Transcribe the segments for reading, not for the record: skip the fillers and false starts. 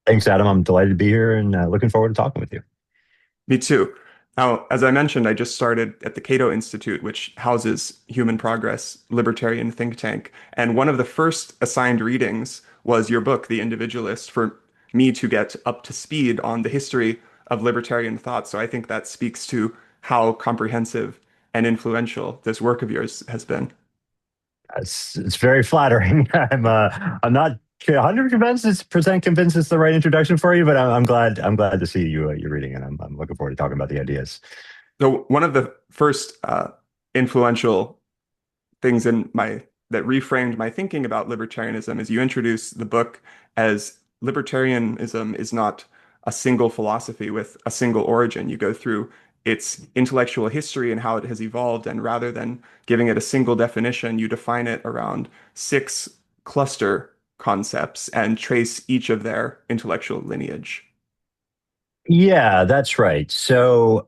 Thanks, Adam. I'm delighted to be here and looking forward to talking with you. Me too. Now, as I mentioned, I just started at the Cato Institute, which houses Human Progress Libertarian think tank. And one of the first assigned readings was your book, The Individualist, for me to get up to speed on the history of libertarian thought. So I think that speaks to how comprehensive and influential this work of yours has been. It's very flattering. I'm not 100 percent convinced it's the right introduction for you, but I'm glad to see you're reading it. I'm looking forward to talking about the ideas. So one of the first influential things in my that reframed my thinking about libertarianism is you introduce the book as libertarianism is not a single philosophy with a single origin. You go through its intellectual history and how it has evolved, and rather than giving it a single definition, you define it around six cluster concepts and trace each of their intellectual lineage. Yeah, that's right. So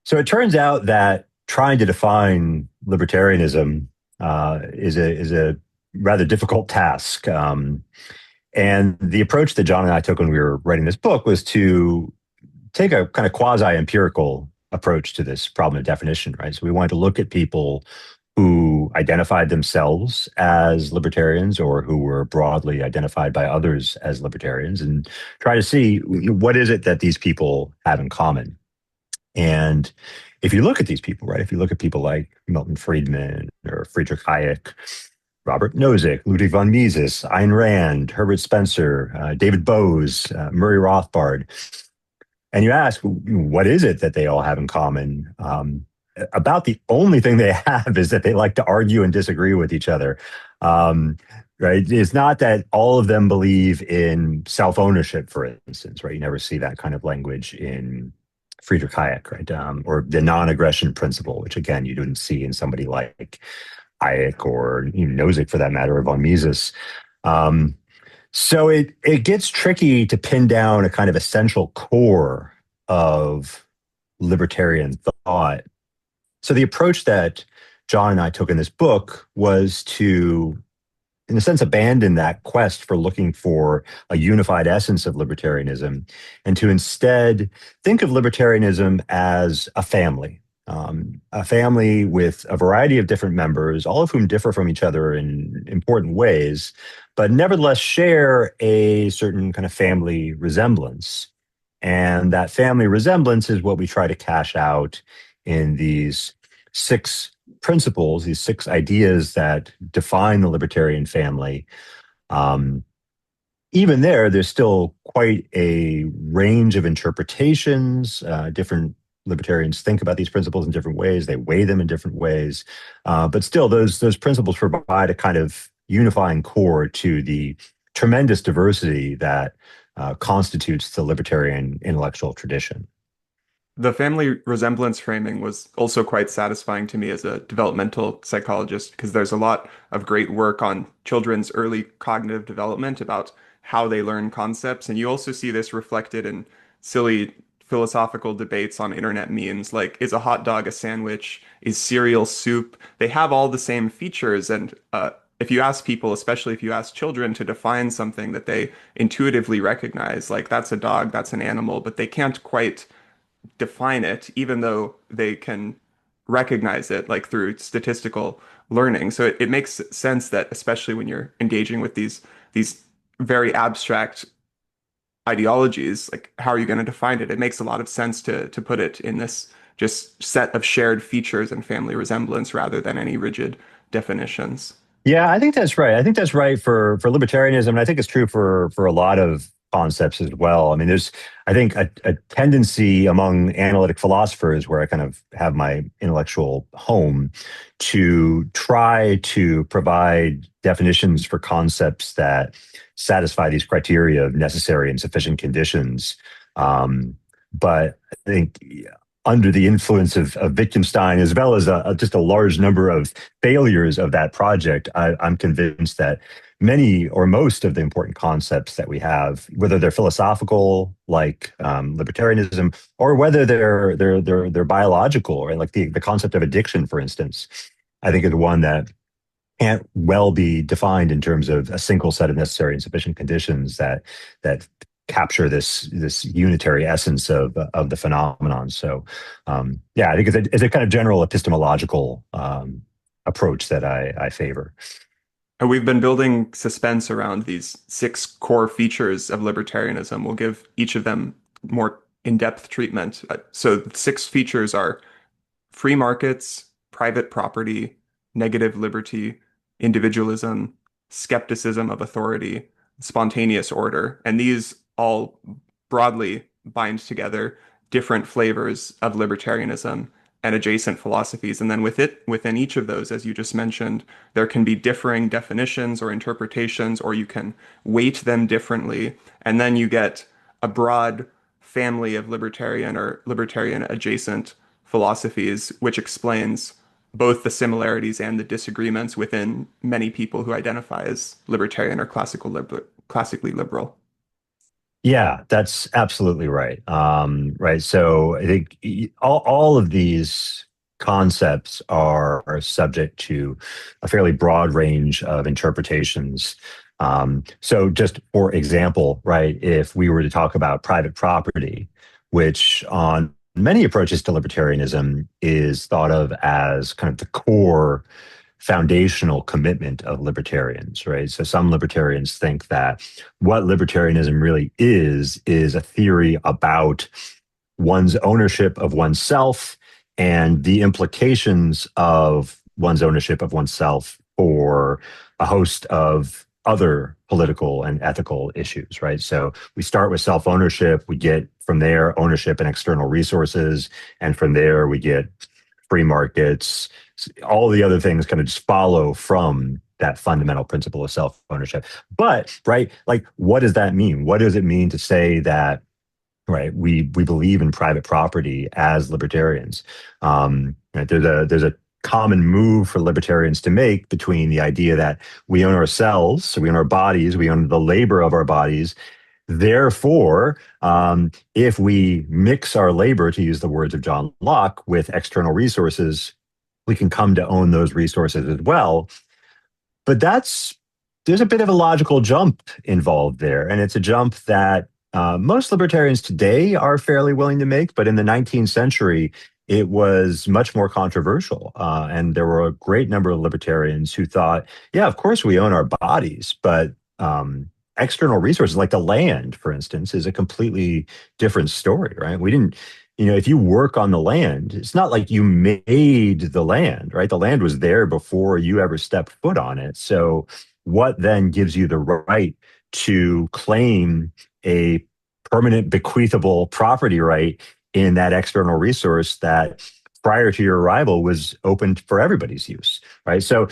it turns out that trying to define libertarianism is a rather difficult task. And the approach that John and I took when we were writing this book was to take a kind of quasi-empirical approach to this problem of definition, right? So we wanted to look at people who identified themselves as libertarians or who were broadly identified by others as libertarians and try to see what is it that these people have in common. And if you look at these people, right, if you look at people like Milton Friedman or Friedrich Hayek, Robert Nozick, Ludwig von Mises, Ayn Rand, Herbert Spencer, David Bose, Murray Rothbard, and you ask, what is it that they all have in common? About the only thing they have is that they like to argue and disagree with each other. Um, right? It's not that all of them believe in self ownership, for instance, right? You never see that kind of language in Friedrich Hayek, right? Or the non aggression principle, which again, you didn't see in somebody like Hayek or Nozick for that matter, or von Mises. Um, so it gets tricky to pin down a kind of essential core of libertarian thought. So the approach that John and I took in this book was to, in a sense, abandon that quest for looking for a unified essence of libertarianism and to instead think of libertarianism as a family with a variety of different members, all of whom differ from each other in important ways, but nevertheless share a certain kind of family resemblance. And that family resemblance is what we try to cash out in these six principles, these six ideas that define the libertarian family. Um, Even there's still quite a range of interpretations. Different libertarians think about these principles in different ways. They weigh them in different ways. But still, those principles provide a kind of unifying core to the tremendous diversity that constitutes the libertarian intellectual tradition. The family resemblance framing was also quite satisfying to me as a developmental psychologist because there's a lot of great work on children's early cognitive development about how they learn concepts. And you also see this reflected in silly philosophical debates on internet memes like, is a hot dog a sandwich? Is cereal soup? They have all the same features. And if you ask people, especially if you ask children to define something that they intuitively recognize, like that's a dog, that's an animal, but they can't quite define it, even though they can recognize it like through statistical learning. So it makes sense that especially when you're engaging with these very abstract ideologies, like how are you going to define it? It makes a lot of sense to put it in this just set of shared features and family resemblance rather than any rigid definitions. Yeah, I think that's right. I think that's right for libertarianism, and I think it's true for a lot of concepts as well. I mean, there's I think a tendency among analytic philosophers where I kind of have my intellectual home to try to provide definitions for concepts that satisfy these criteria of necessary and sufficient conditions. Um, but I think under the influence of Wittgenstein, as well as just a large number of failures of that project, I'm convinced that many or most of the important concepts that we have, whether they're philosophical, like libertarianism, or whether they're biological, or like the concept of addiction, for instance, I think is one that can't well be defined in terms of a single set of necessary and sufficient conditions that capture this unitary essence of the phenomenon. So, yeah, I think it's a kind of general epistemological approach that I favor. And we've been building suspense around these six core features of libertarianism. We'll give each of them more in-depth treatment. So, the six features are free markets, private property, negative liberty, individualism, skepticism of authority, spontaneous order. And these all broadly bind together different flavors of libertarianism and adjacent philosophies. And then within each of those, as you just mentioned, there can be differing definitions or interpretations, or you can weight them differently. And then you get a broad family of libertarian or libertarian adjacent philosophies, which explains both the similarities and the disagreements within many people who identify as libertarian or classically liberal. Yeah, that's absolutely right. Right. So I think all of these concepts are subject to a fairly broad range of interpretations. So just for example, right, if we were to talk about private property, which on many approaches to libertarianism is thought of as kind of the core foundational commitment of libertarians, right? So some libertarians think that what libertarianism really is a theory about one's ownership of oneself and the implications of one's ownership of oneself for a host of other political and ethical issues, right? So we start with self ownership, we get from there ownership and external resources, and from there we get free markets, all the other things kind of just follow from that fundamental principle of self ownership. But, right, like, what does that mean? What does it mean to say that, right, we believe in private property as libertarians? Right, there's a common move for libertarians to make between the idea that we own ourselves, so we own our bodies, we own the labor of our bodies. Therefore, if we mix our labor, to use the words of John Locke, with external resources, we can come to own those resources as well. But there's a bit of a logical jump involved there. And it's a jump that most libertarians today are fairly willing to make. But in the 19th century, it was much more controversial. And there were a great number of libertarians who thought, yeah, of course we own our bodies, but external resources like the land, for instance, is a completely different story, right? We didn't, if you work on the land, it's not like you made the land, right? The land was there before you ever stepped foot on it. So, what then gives you the right to claim a permanent bequeathable property right in that external resource that prior to your arrival was open for everybody's use, right? So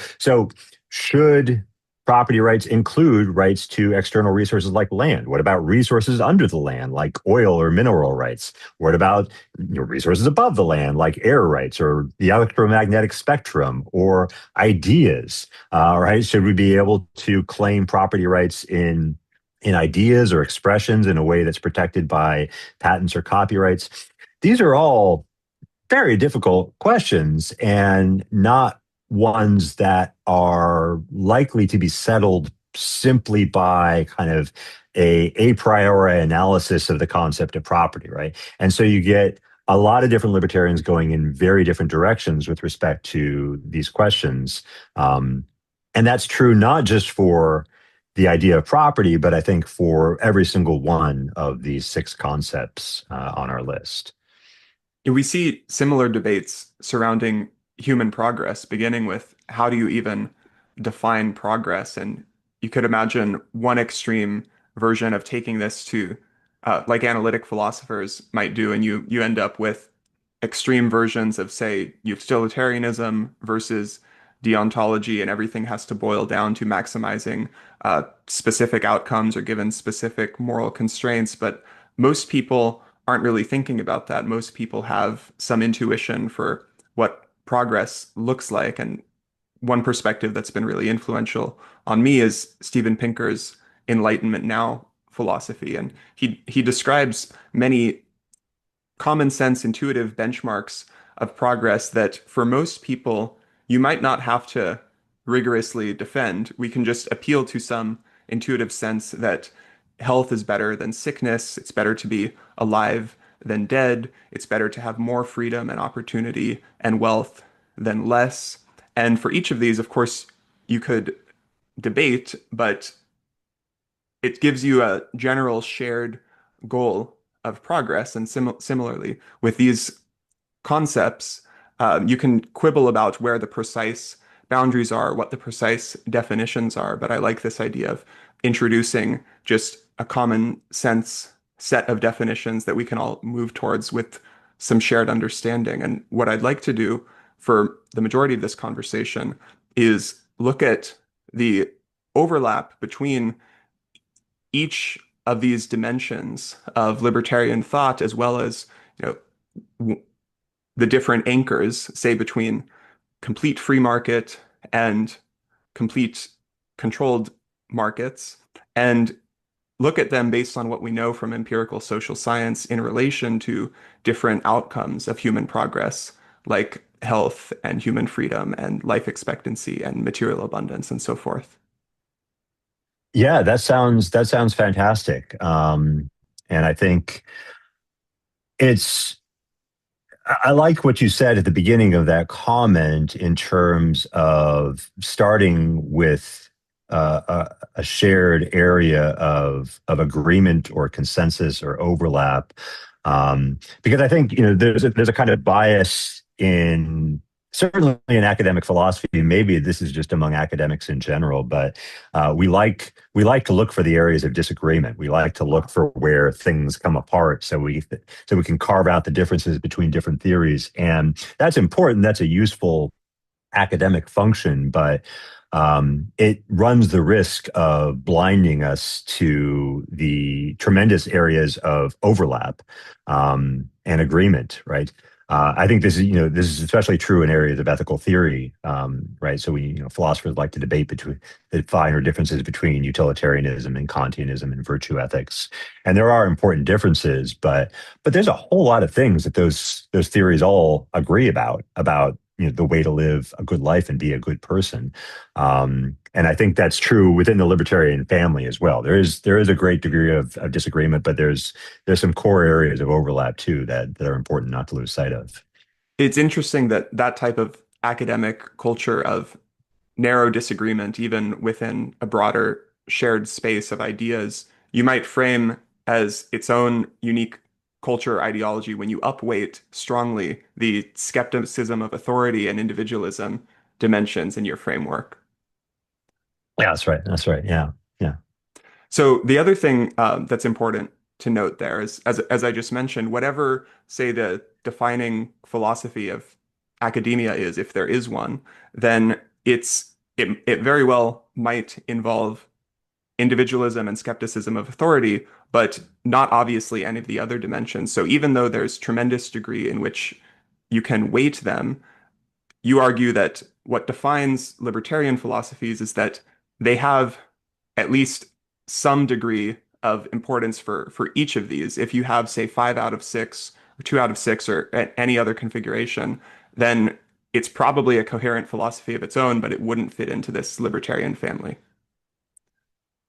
should property rights include rights to external resources like land? What about resources under the land, like oil or mineral rights? What about resources above the land, like air rights or the electromagnetic spectrum or ideas? Right? Should we be able to claim property rights in ideas or expressions in a way that's protected by patents or copyrights? These are all very difficult questions and not ones that are likely to be settled simply by kind of a priori analysis of the concept of property, right? And so you get a lot of different libertarians going in very different directions with respect to these questions. And that's true not just for the idea of property, but I think for every single one of these six concepts on our list. We see similar debates surrounding human progress, beginning with how do you even define progress? And you could imagine one extreme version of taking this to, like analytic philosophers might do, and you end up with extreme versions of, say, utilitarianism versus deontology, and everything has to boil down to maximizing specific outcomes or given specific moral constraints. But most people aren't really thinking about that. Most people have some intuition for what progress looks like. And one perspective that's been really influential on me is Steven Pinker's Enlightenment Now philosophy. And he describes many common sense, intuitive benchmarks of progress that for most people, you might not have to rigorously defend. We can just appeal to some intuitive sense that health is better than sickness. It's better to be alive than dead. It's better to have more freedom and opportunity and wealth than less. And for each of these, of course, you could debate, but it gives you a general shared goal of progress. And similarly, with these concepts, you can quibble about where the precise boundaries are, what the precise definitions are, but I like this idea of introducing just a common sense set of definitions that we can all move towards with some shared understanding. And what I'd like to do for the majority of this conversation is look at the overlap between each of these dimensions of libertarian thought, as well as, you know, the different anchors, say between complete free market and complete controlled markets, and look at them based on what we know from empirical social science in relation to different outcomes of human progress, like health and human freedom and life expectancy and material abundance and so forth. Yeah, that sounds fantastic. And I think it's I like what you said at the beginning of that comment in terms of starting with a shared area of agreement or consensus or overlap, because I think there's a kind of bias in certainly in academic philosophy. Maybe this is just among academics in general, but we like to look for the areas of disagreement. We like to look for where things come apart, so we can carve out the differences between different theories, and that's important. That's a useful academic function, but it runs the risk of blinding us to the tremendous areas of overlap and agreement, right? I think this is especially true in areas of ethical theory, right? So philosophers like to debate between the finer differences between utilitarianism and Kantianism and virtue ethics, and there are important differences, but there's a whole lot of things that those theories all agree about the way to live a good life and be a good person. And I think that's true within the libertarian family as well. There is a great degree of disagreement, but there's some core areas of overlap too that are important not to lose sight of. It's interesting that that type of academic culture of narrow disagreement, even within a broader shared space of ideas, you might frame as its own unique culture ideology when you upweight strongly the skepticism of authority and individualism dimensions in your framework. Yeah, that's right. That's right. Yeah, yeah. So the other thing that's important to note there is, as I just mentioned, whatever, say, the defining philosophy of academia is, if there is one, then it very well might involve individualism and skepticism of authority, but not obviously any of the other dimensions. So even though there's tremendous degree in which you can weight them, you argue that what defines libertarian philosophies is that they have at least some degree of importance for each of these. If you have, say, 5 out of 6 or 2 out of 6 or any other configuration, then it's probably a coherent philosophy of its own, but it wouldn't fit into this libertarian family.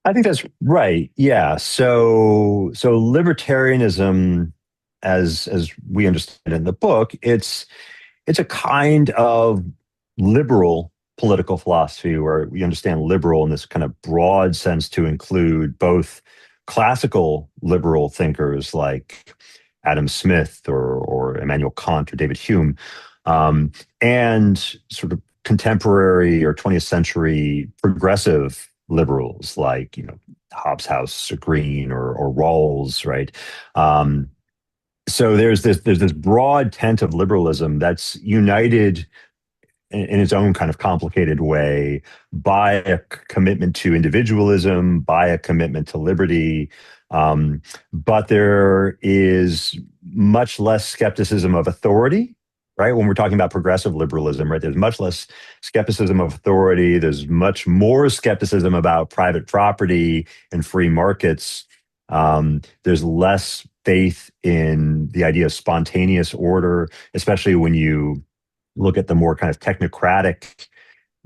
I think that's right. Yeah. So libertarianism, as we understand it in the book, it's a kind of liberal political philosophy where we understand liberal in this kind of broad sense to include both classical liberal thinkers like Adam Smith or Immanuel Kant or David Hume, and sort of contemporary or 20th century progressive liberals like Hobbes Green or Rawls, right? Um, so there's this broad tent of liberalism that's united in its own kind of complicated way by a commitment to individualism, by a commitment to liberty. But there is much less skepticism of authority, right? When we're talking about progressive liberalism, right? There's much less skepticism of authority. There's much more skepticism about private property and free markets. There's less faith in the idea of spontaneous order, especially when you look at the more kind of technocratic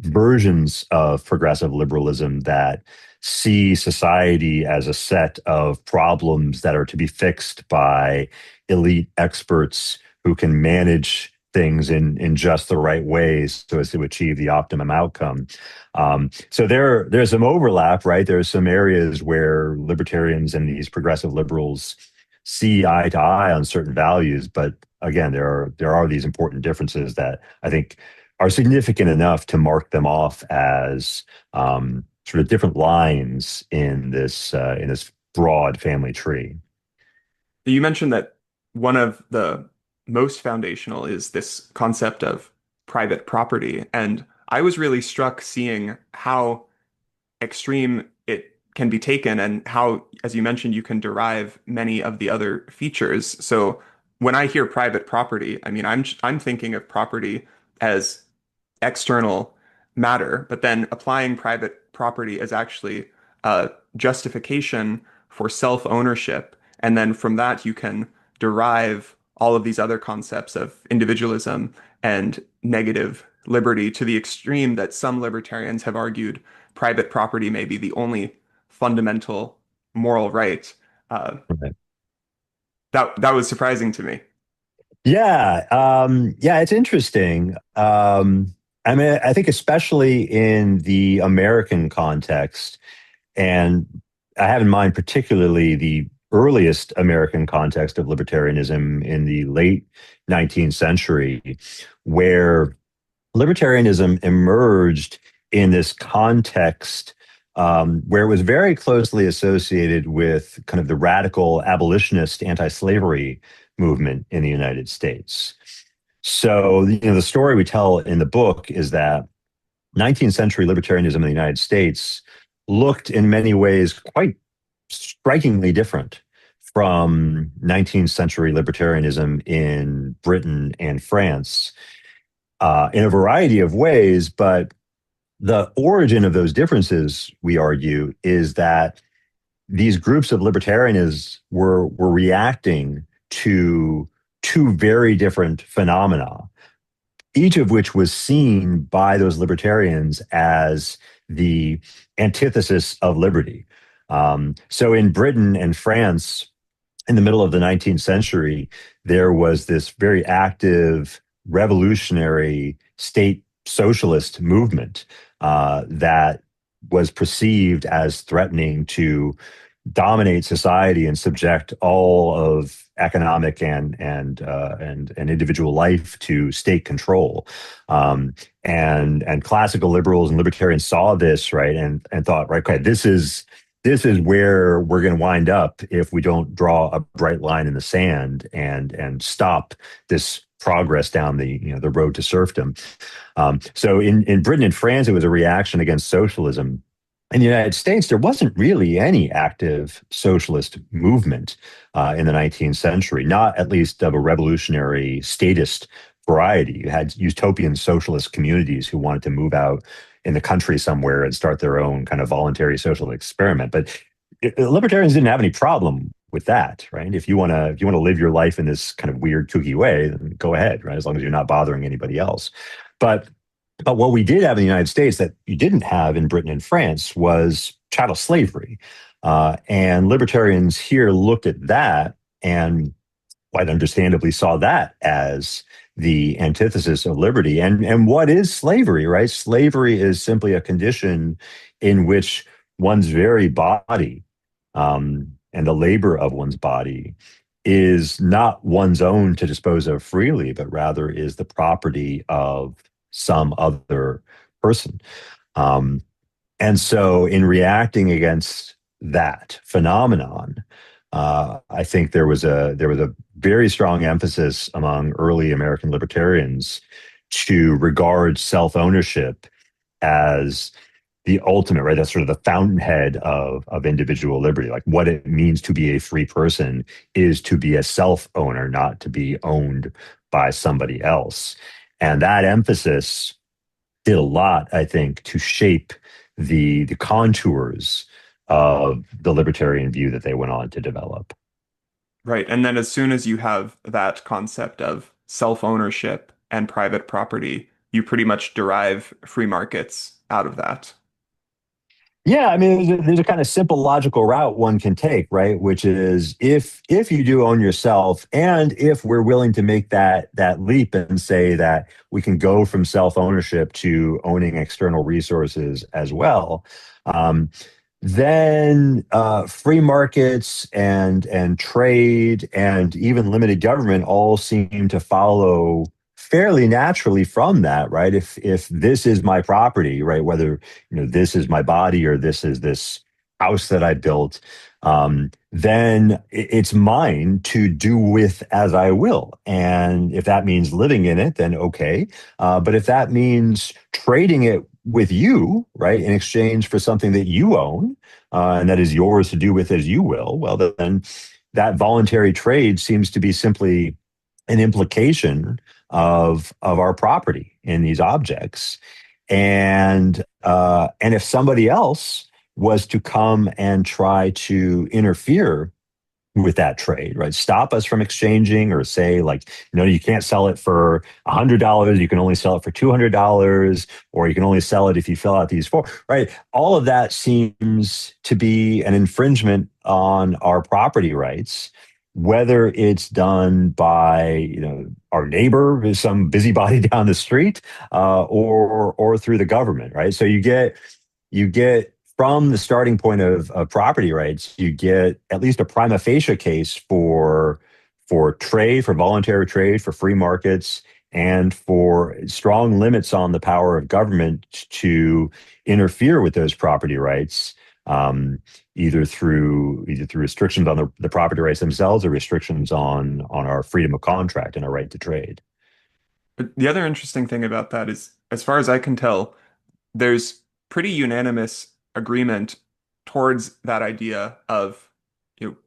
versions of progressive liberalism that see society as a set of problems that are to be fixed by elite experts who can manage things in just the right ways so as to achieve the optimum outcome. So there's some overlap, right? There's some areas where libertarians and these progressive liberals see eye to eye on certain values, but again, there are these important differences that I think are significant enough to mark them off as sort of different lines in this broad family tree. You mentioned that one of the most foundational is this concept of private property. And I was really struck seeing how extreme it can be taken and how, as you mentioned, you can derive many of the other features. So when I hear private property, I mean, I'm thinking of property as external matter, but then applying private property as actually a justification for self-ownership. And then from that, you can derive all of these other concepts of individualism and negative liberty to the extreme that some libertarians have argued private property may be the only fundamental moral right. Uh, Right. that was surprising to me. Yeah, it's interesting. I mean, I think especially in the American context, and I have in mind particularly the earliest American context of libertarianism in the late 19th century, where libertarianism emerged in this context where it was very closely associated with kind of the radical abolitionist anti-slavery movement in the United States. So, the story we tell in the book is that 19th century libertarianism in the United States looked in many ways quite strikingly different from 19th century libertarianism in Britain and France in a variety of ways. But the origin of those differences, we argue, is that these groups of libertarians were reacting to two very different phenomena, each of which was seen by those libertarians as the antithesis of liberty. So in Britain and France, in the middle of the 19th century, there was this very active revolutionary state socialist movement that was perceived as threatening to dominate society and subject all of economic and individual life to state control. And classical liberals and libertarians saw this, right, and thought, right, okay, this is where we're going to wind up if we don't draw a bright line in the sand and stop this progress down the road to serfdom. So in Britain and France, it was a reaction against socialism. In the United States, there wasn't really any active socialist movement in the 19th century, not at least of a revolutionary statist variety. You had utopian socialist communities who wanted to move out in the country somewhere and start their own kind of voluntary social experiment. But libertarians didn't have any problem with that, right? If you want to live your life in this kind of weird, kooky way, then go ahead, right? As long as you're not bothering anybody else. But but what we did have in the United States that you didn't have in Britain and France was chattel slavery. And libertarians here looked at that and quite understandably saw that as the antithesis of liberty. And what is slavery, right? Slavery is simply a condition in which one's very body and the labor of one's body is not one's own to dispose of freely, but rather is the property of some other person. Um, and so, in reacting against that phenomenon, I think there was a very strong emphasis among early American libertarians to regard self ownership as the ultimate, right? That's sort of the fountainhead of individual liberty. Like what it means to be a free person is to be a self owner, not to be owned by somebody else. And that emphasis did a lot, I think, to shape the contours of the libertarian view that they went on to develop. Right. And then as soon as you have that concept of self-ownership and private property you pretty much derive free markets out of that. Yeah, I mean, there's a kind of simple logical route one can take, right? Which is if you do own yourself, and if we're willing to make that leap and say that we can go from self ownership to owning external resources as well, um, then free markets and trade and even limited government all seem to follow fairly naturally from that, right? If this is my property, right, whether this is my body or this house that I built, then it's mine to do with as I will. And if that means living in it, then okay. But if that means trading it with you, right, in exchange for something that you own, and that is yours to do with as you will, well, then that voluntary trade seems to be simply an implication of our property in these objects. And if somebody else was to come and try to interfere with that trade, right? Stop us from exchanging, or say, like, you can't sell it for $100. You can only sell it for $200, or you can only sell it if you fill out these four, right? All of that seems to be an infringement on our property rights, whether it's done by, our neighbor, some busybody down the street, or through the government, right? So you get from the starting point of property rights, you get at least a prima facie case for trade, for voluntary trade, for free markets, and for strong limits on the power of government to interfere with those property rights, either through restrictions on the property rights themselves, or restrictions on our freedom of contract and our right to trade. But the other interesting thing about that is, as far as I can tell, there's pretty unanimous agreement towards that idea of,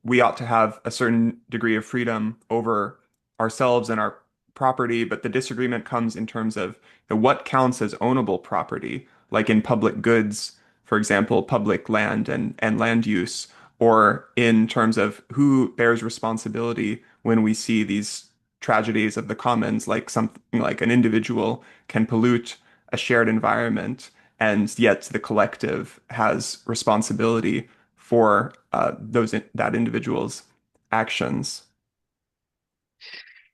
we ought to have a certain degree of freedom over ourselves and our property, but the disagreement comes in terms of, what counts as ownable property, like in public goods, for example, public land and land use, or in terms of who bears responsibility when we see these tragedies of the commons, like something like an individual can pollute a shared environment, and yet the collective has responsibility for that individual's actions.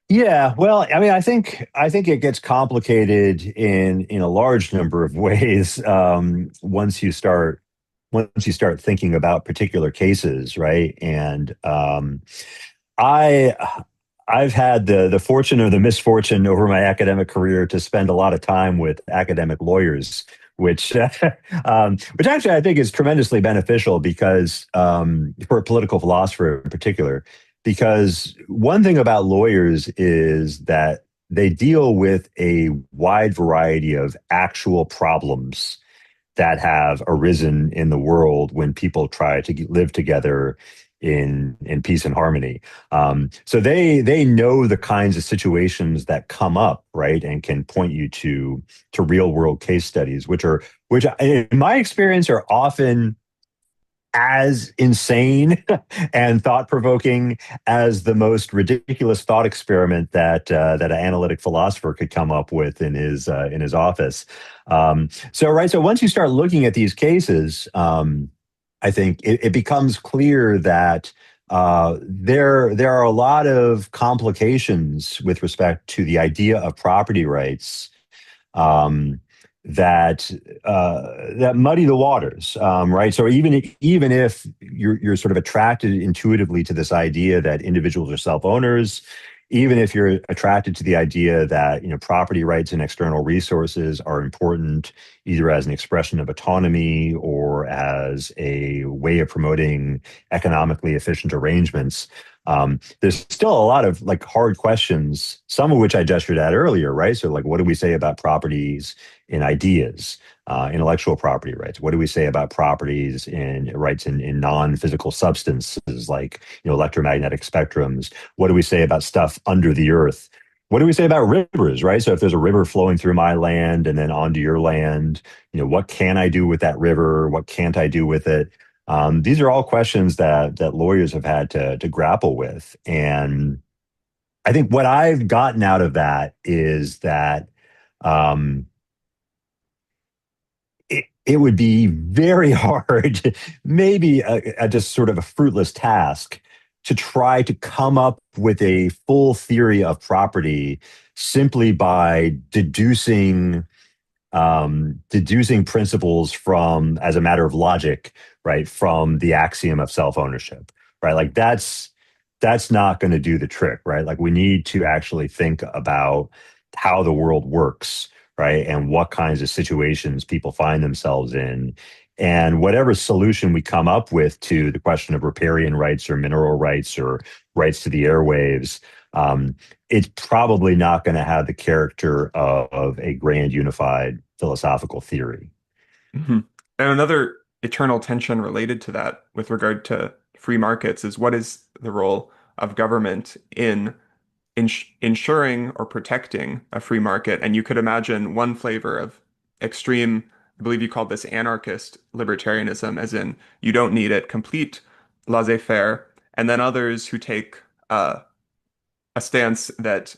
Yeah, well, I mean, I think it gets complicated in a large number of ways, once you start thinking about particular cases, right? And I I've had the fortune or the misfortune over my academic career to spend a lot of time with academic lawyers, which which actually I think is tremendously beneficial, because for a political philosopher in particular, because one thing about lawyers is that they deal with a wide variety of actual problems that have arisen in the world when people try to live together in peace and harmony. So they know the kinds of situations that come up, right, and can point you to real world case studies, which in my experience are often as insane and thought provoking as the most ridiculous thought experiment that an analytic philosopher could come up with in his office. So once you start looking at these cases, I think it becomes clear that there are a lot of complications with respect to the idea of property rights, um, that muddy the waters, right? So even if you're sort of attracted intuitively to this idea that individuals are self owners, even if you're attracted to the idea that property rights and external resources are important, either as an expression of autonomy or as a way of promoting economically efficient arrangements, there's still a lot of like hard questions, some of which I gestured at earlier, right? So like, what do we say about properties in ideas, intellectual property rights? What do we say about properties in rights in non-physical substances, like electromagnetic spectrums? What do we say about stuff under the earth? What do we say about rivers, right? So if there's a river flowing through my land and then onto your land, what can I do with that river? What can't I do with it? These are all questions that lawyers have had to grapple with. And I think what I've gotten out of that is that um, it would be very hard, maybe a just sort of a fruitless task to try to come up with a full theory of property simply by deducing principles from, as a matter of logic, right, from the axiom of self-ownership, right? Like that's not going to do the trick, right? Like we need to actually think about how the world works, right? And what kinds of situations people find themselves in. And whatever solution we come up with to the question of riparian rights or mineral rights or rights to the airwaves, it's probably not going to have the character of a grand unified philosophical theory. Mhm. And another eternal tension related to that with regard to free markets is what is the role of government in ensuring or protecting a free market? And you could imagine one flavor of extreme, I believe you called this anarchist libertarianism, as in you don't need it, complete laissez-faire, and then others who take a stance that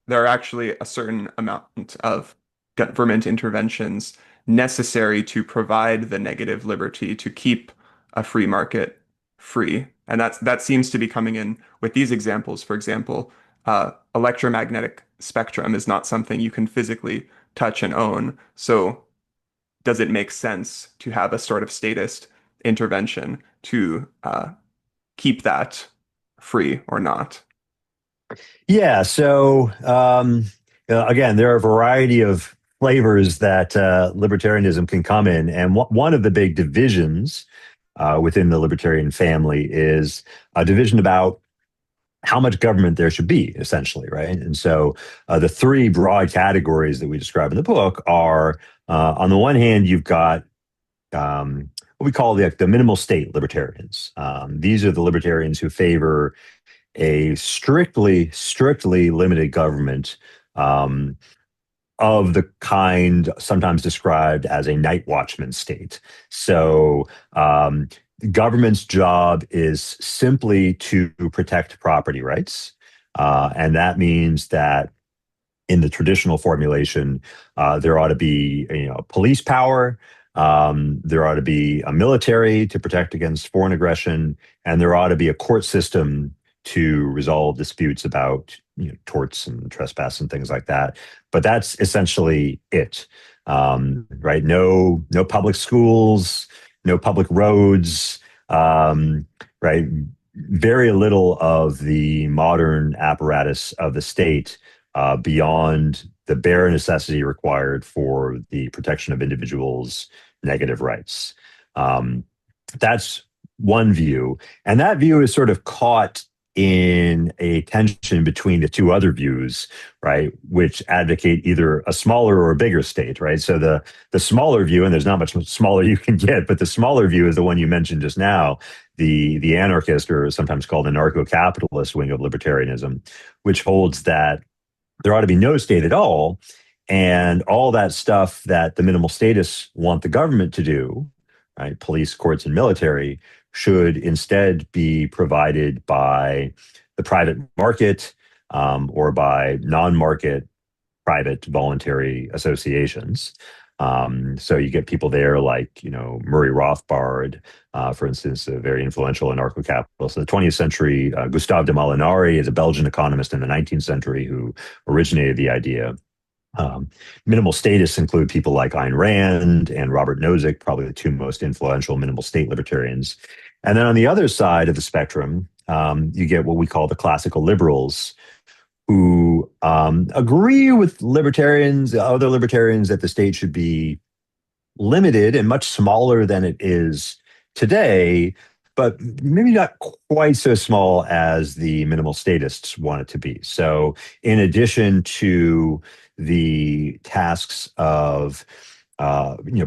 there are actually a certain amount of government interventions necessary to provide the negative liberty to keep a free market free. And that seems to be coming in with these examples. For example, electromagnetic spectrum is not something you can physically touch and own. So does it make sense to have a sort of statist intervention to keep that free or not? Yeah. So again, there are a variety of flavors that libertarianism can come in, and one of the big divisions within the libertarian family is a division about how much government there should be, essentially, right? And so the three broad categories that we describe in the book are, on the one hand, you've got what we call the minimal state libertarians. These are the libertarians who favor a strictly limited government, um, of the kind sometimes described as a night watchman state. So, government's job is simply to protect property rights. And that means that in the traditional formulation, there ought to be, police power. There ought to be a military to protect against foreign aggression, and there ought to be a court system to resolve disputes about torts and trespass and things like that. But that's essentially it, right? No public schools, no public roads, right? Very little of the modern apparatus of the state beyond the bare necessity required for the protection of individuals' negative rights. Um, that's one view. And that view is sort of caught in a tension between the two other views, right, which advocate either a smaller or a bigger state, right? So the smaller view, and there's not much smaller you can get, but the smaller view is the one you mentioned just now, the anarchist, or sometimes called anarcho-capitalist wing of libertarianism, which holds that there ought to be no state at all. And all that stuff that the minimal statists want the government to do, right, police, courts, and military, should instead be provided by the private market, or by non-market private voluntary associations. So you get people there like, Murray Rothbard, for instance, a very influential anarcho-capitalist in the 20th century. Gustave de Molinari is a Belgian economist in the 19th century who originated the idea. Um, Minimal statists include people like Ayn Rand and Robert Nozick, probably the two most influential minimal state libertarians. And then on the other side of the spectrum, you get what we call the classical liberals, who agree with libertarians, other libertarians, that the state should be limited and much smaller than it is today, but maybe not quite so small as the minimal statists want it to be. So, in addition to the tasks of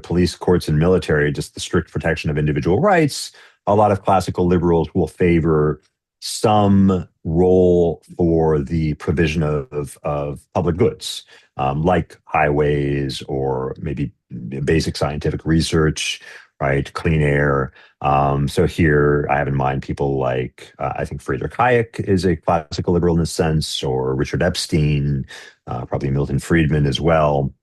police, courts, and military, just the strict protection of individual rights, a lot of classical liberals will favor some role for the provision of public goods, like highways or maybe basic scientific research, right? Clean air. So here I have in mind people like I think Friedrich Hayek is a classical liberal in this sense, or Richard Epstein, probably Milton Friedman as well.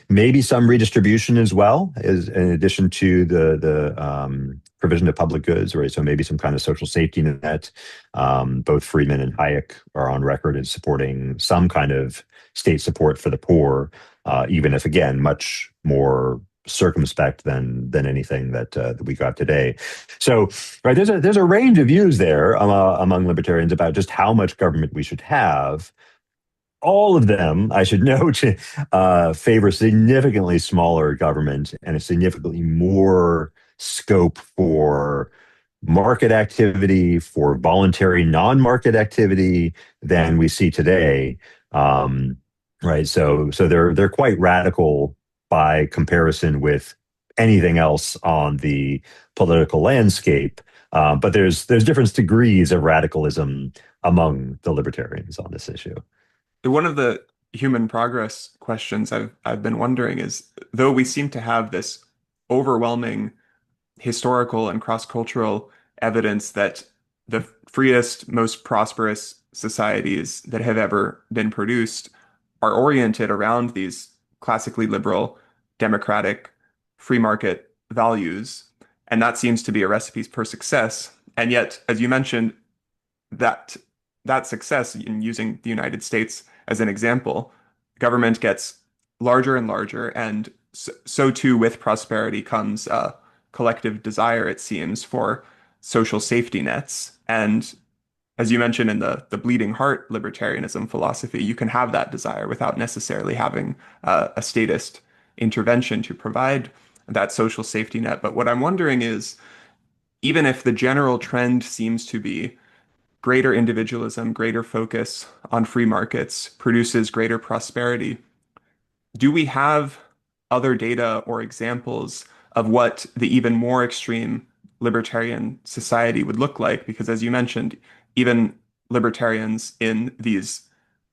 Maybe some redistribution as well, is in addition to the provision of public goods, right? So maybe some kind of social safety net. Both Friedman and Hayek are on record as supporting some kind of state support for the poor, even if again much more circumspect than anything that we got today. So, right, there's a range of views there among libertarians about just how much government we should have. All of them, I should note, favor significantly smaller government and a significantly more scope for market activity, for voluntary non-market activity than we see today. Um, right. So they're quite radical by comparison with anything else on the political landscape. But there's different degrees of radicalism among the libertarians on this issue. One of the human progress questions I've been wondering is, though we seem to have this overwhelming historical and cross-cultural evidence that the freest, most prosperous societies that have ever been produced are oriented around these classically liberal, democratic, free market values, and that seems to be a recipe for success. And yet, as you mentioned, that that success in using the United States as an example, government gets larger and larger, and so too with prosperity comes a collective desire, it seems, for social safety nets. And as you mentioned in the bleeding heart libertarianism philosophy, you can have that desire without necessarily having a statist intervention to provide that social safety net. But what I'm wondering is, even if the general trend seems to be greater individualism, greater focus on free markets produces greater prosperity, do we have other data or examples of what the even more extreme libertarian society would look like? Because as you mentioned, even libertarians in these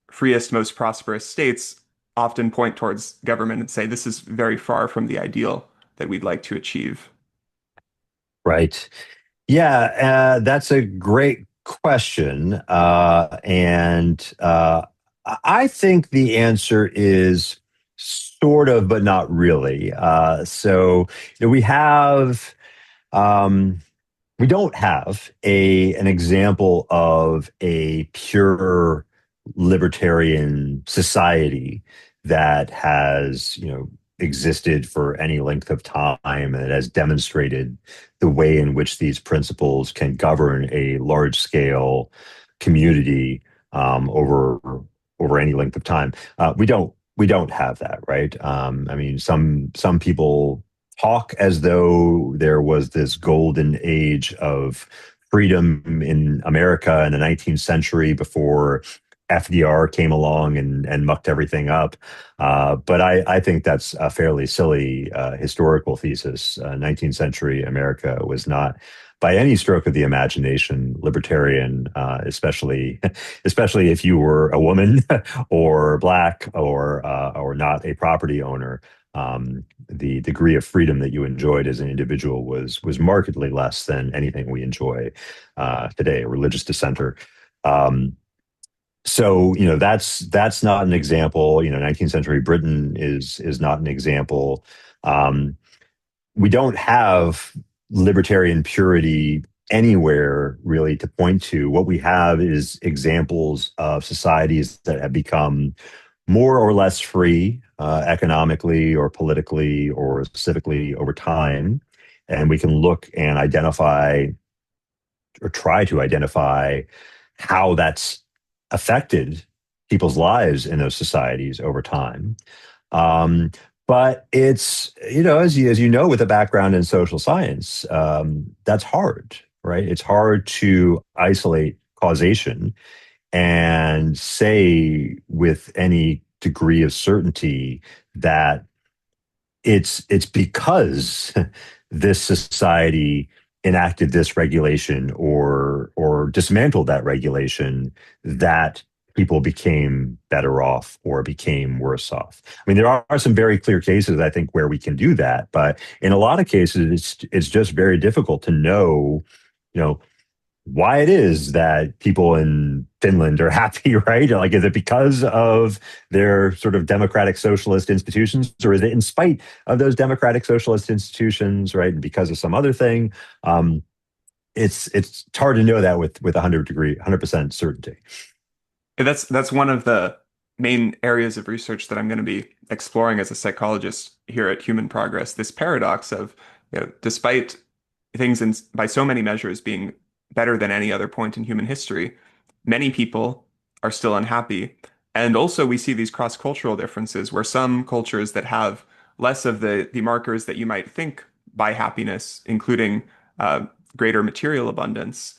freest, most prosperous states often point towards government and say this is very far from the ideal that we'd like to achieve. Right. Yeah, that's a great question. And I think the answer is sort of, but not really. So, we have, um, we don't have an example of a pure libertarian society that has, existed for any length of time and it has demonstrated the way in which these principles can govern a large scale community over any length of time. We don't have that, right? I mean, some people talk as though there was this golden age of freedom in America in the 19th century before FDR came along and mucked everything up. But I think that's a fairly silly historical thesis. 19th century America was not by any stroke of the imagination libertarian, especially if you were a woman or black or not a property owner. The degree of freedom that you enjoyed as an individual was markedly less than anything we enjoy today. A religious dissenter. So that's not an example. 19th century Britain is not an example. Um, we don't have libertarian purity anywhere really to point to. What we have is examples of societies that have become more or less free economically or politically or civically over time. And we can look and identify or try to identify how that's affected people's lives in those societies over time. Um, but it's, as you know, with a background in social science, that's hard, right? It's hard to isolate causation and say with any degree of certainty that it's because this society enacted this regulation or dismantled that regulation that people became better off or became worse off. I mean, there are some very clear cases, I think, where we can do that, but in a lot of cases, it's just very difficult to know, you know, why it is that people in Finland are happy, right? Like, is it because of their sort of democratic socialist institutions, or is it in spite of those democratic socialist institutions, right? And because of some other thing? Um, it's hard to know that with 100% certainty. That's one of the main areas of research that I'm going to be exploring as a psychologist here at Human Progress. This paradox of, despite things by so many measures being better than any other point in human history, many people are still unhappy. And also we see these cross-cultural differences where some cultures that have less of the markers that you might think by happiness, including uh, greater material abundance,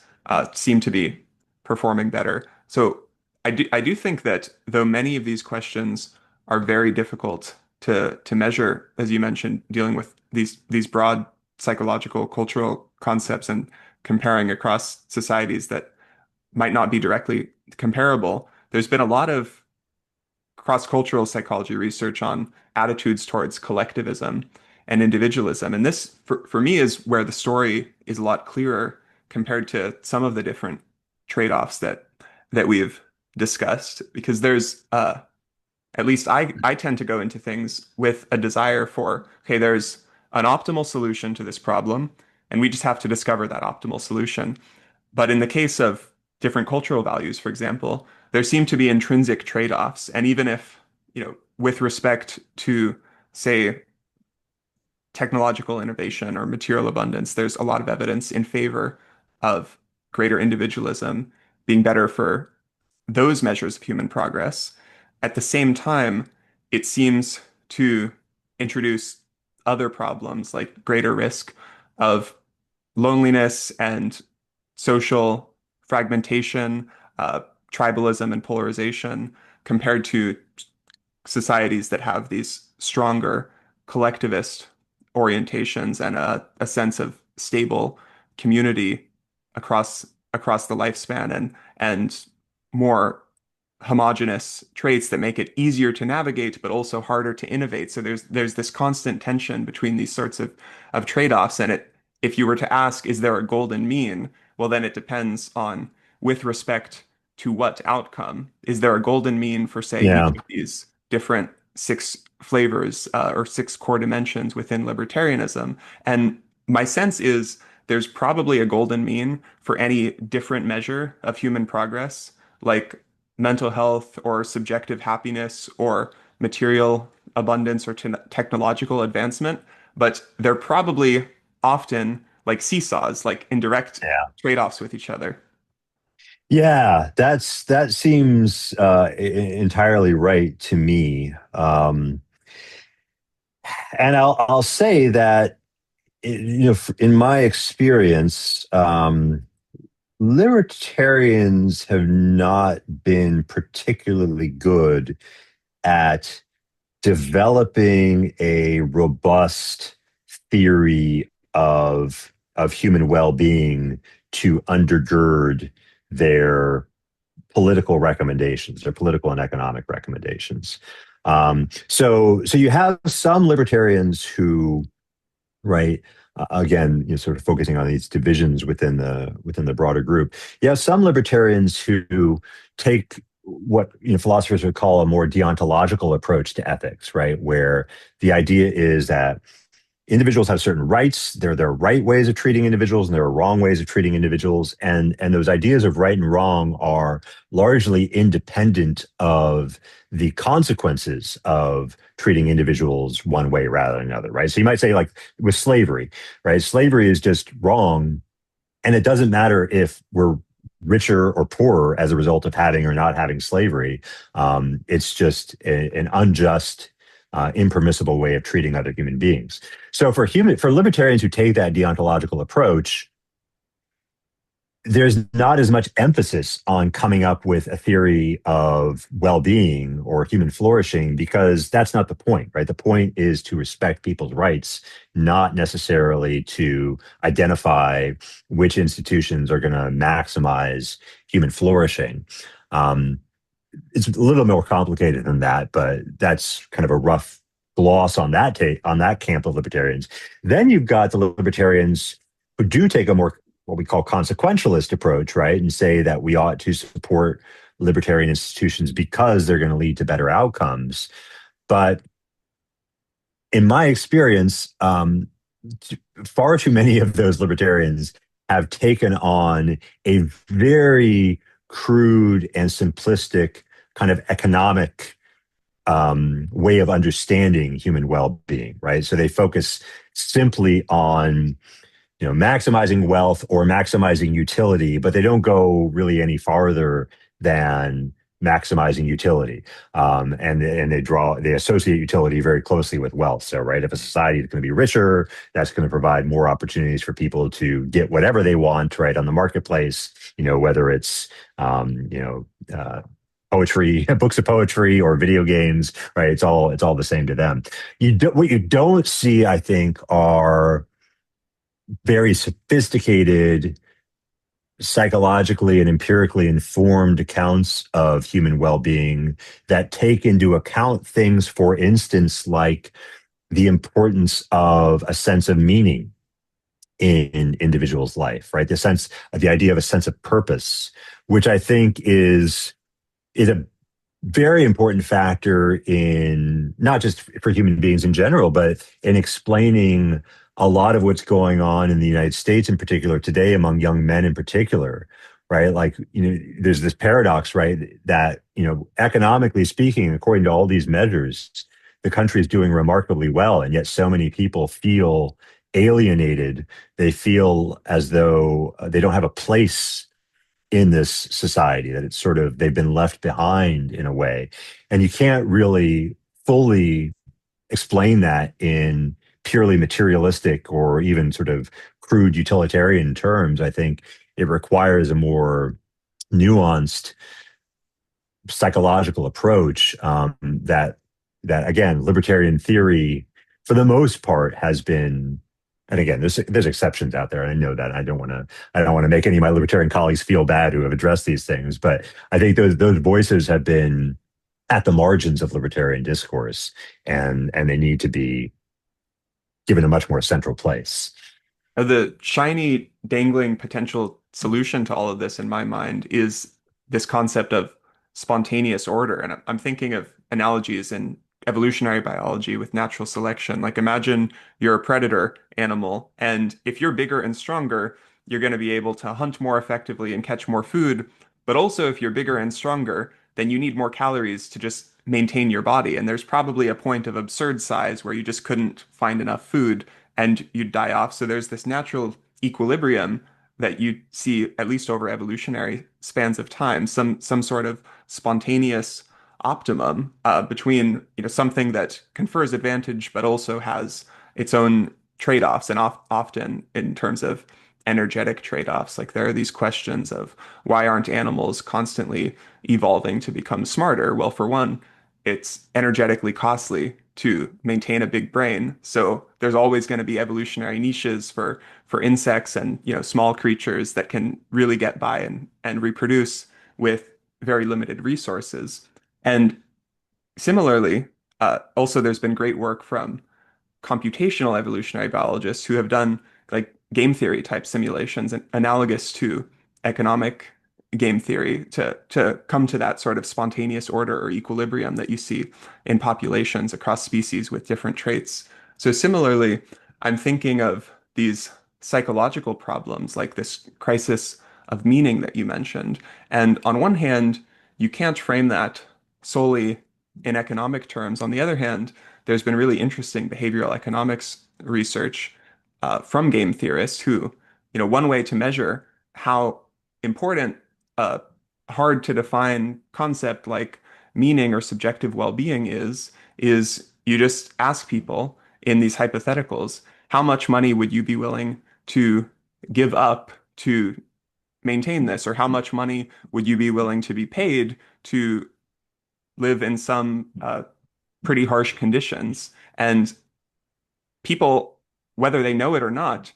seem to be performing better. So I do think that though many of these questions are very difficult to measure, as you mentioned, dealing with these broad psychological, cultural concepts and comparing across societies that might not be directly comparable, there's been a lot of cross-cultural psychology research on attitudes towards collectivism and individualism. And this, for me, is where the story is a lot clearer compared to some of the different trade-offs that we've discussed, because there's at least I tend to go into things with a desire for, okay, there's an optimal solution to this problem, and we just have to discover that optimal solution. But in the case of different cultural values, for example, there seem to be intrinsic trade-offs. And even if, with respect to, say, technological innovation or material abundance, there's a lot of evidence in favor of greater individualism being better for those measures of human progress. At the same time, it seems to introduce other problems like greater risk of loneliness and social fragmentation, tribalism, and polarization compared to societies that have these stronger collectivist orientations and a sense of stable community across the lifespan and more homogenous traits that make it easier to navigate but also harder to innovate. So there's this constant tension between these sorts of trade-offs. And if you were to ask, is there a golden mean? Well, then it depends on with respect to what outcome. Is there a golden mean for, say, each Yeah. of these different six flavors or six core dimensions within libertarianism? And my sense is there's probably a golden mean for any different measure of human progress, like mental health or subjective happiness or material abundance or technological advancement, but they're probably often like seesaws, like indirect Yeah. trade-offs with each other. Yeah, that seems entirely right to me. And I'll say that, in my experience, libertarians have not been particularly good at developing a robust theory of human well-being to undergird their political recommendations, their political and economic recommendations. So you have some libertarians who, right, again, sort of focusing on these divisions within the broader group. You have some libertarians who take what philosophers would call a more deontological approach to ethics, right, where the idea is that individuals have certain rights. There are right ways of treating individuals, and there are wrong ways of treating individuals, and those ideas of right and wrong are largely independent of the consequences of treating individuals one way rather than another, right? So you might say, like with slavery, right? Slavery is just wrong, and it doesn't matter if we're richer or poorer as a result of having or not having slavery. It's just an unjust, impermissible way of treating other human beings. So for libertarians who take that deontological approach, there's not as much emphasis on coming up with a theory of well-being or human flourishing, because that's not the point, right? The point is to respect people's rights, not necessarily to identify which institutions are going to maximize human flourishing. Um, it's a little more complicated than that, but that's kind of a rough gloss on that take on that camp of libertarians. Then you've got the libertarians who do take a more what we call consequentialist approach, right, and say that we ought to support libertarian institutions because they're going to lead to better outcomes. But in my experience, far too many of those libertarians have taken on a very crude and simplistic kind of economic way of understanding human well-being, right? So they focus simply on maximizing wealth or maximizing utility, but they don't go really any farther than maximizing utility. And they associate utility very closely with wealth. So, right, if a society is going to be richer, that's going to provide more opportunities for people to get whatever they want, right, on the marketplace. Whether it's poetry, books of poetry, or video games, right? It's all the same to them. What you don't see, I think, are very sophisticated, psychologically and empirically informed accounts of human well-being that take into account things, for instance, like the importance of a sense of meaning in individuals' life, right? The idea of a sense of purpose, which I think is a very important factor in not just for human beings in general, but in explaining a lot of what's going on in the United States in particular today among young men in particular, right? Like, there's this paradox, right? That, economically speaking, according to all these measures, the country is doing remarkably well. And yet so many people feel alienated. They feel as though they don't have a place in this society, that it's sort of they've been left behind in a way. And you can't really fully explain that in purely materialistic or even sort of crude utilitarian terms. I think it requires a more nuanced psychological approach, that again, libertarian theory for the most part has been. And again, there's exceptions out there, and I know that. I don't want to make any of my libertarian colleagues feel bad who have addressed these things, but I think those voices have been at the margins of libertarian discourse, and they need to be given a much more central place. The shiny, dangling potential solution to all of this, in my mind, is this concept of spontaneous order. And I'm thinking of analogies in evolutionary biology with natural selection. Like, imagine you're a predator animal, and if you're bigger and stronger, you're going to be able to hunt more effectively and catch more food. But also, if you're bigger and stronger, then you need more calories to just maintain your body. And there's probably a point of absurd size where you just couldn't find enough food and you'd die off. So there's this natural equilibrium that you see at least over evolutionary spans of time, some sort of spontaneous optimum between something that confers advantage but also has its own trade-offs, and often in terms of energetic trade-offs. Like, there are these questions of why aren't animals constantly evolving to become smarter? Well, for one, it's energetically costly to maintain a big brain. So there's always going to be evolutionary niches for insects and small creatures that can really get by and reproduce with very limited resources. And similarly, also there's been great work from computational evolutionary biologists who have done like game theory type simulations and analogous to economic game theory to come to that sort of spontaneous order or equilibrium that you see in populations across species with different traits. So similarly, I'm thinking of these psychological problems like this crisis of meaning that you mentioned. And on one hand, you can't frame that solely in economic terms. On the other hand, there's been really interesting behavioral economics research from game theorists who, one way to measure how important a hard to define concept like meaning or subjective well-being is you just ask people in these hypotheticals, how much money would you be willing to give up to maintain this? Or how much money would you be willing to be paid to live in some pretty harsh conditions? And people, whether they know it or not,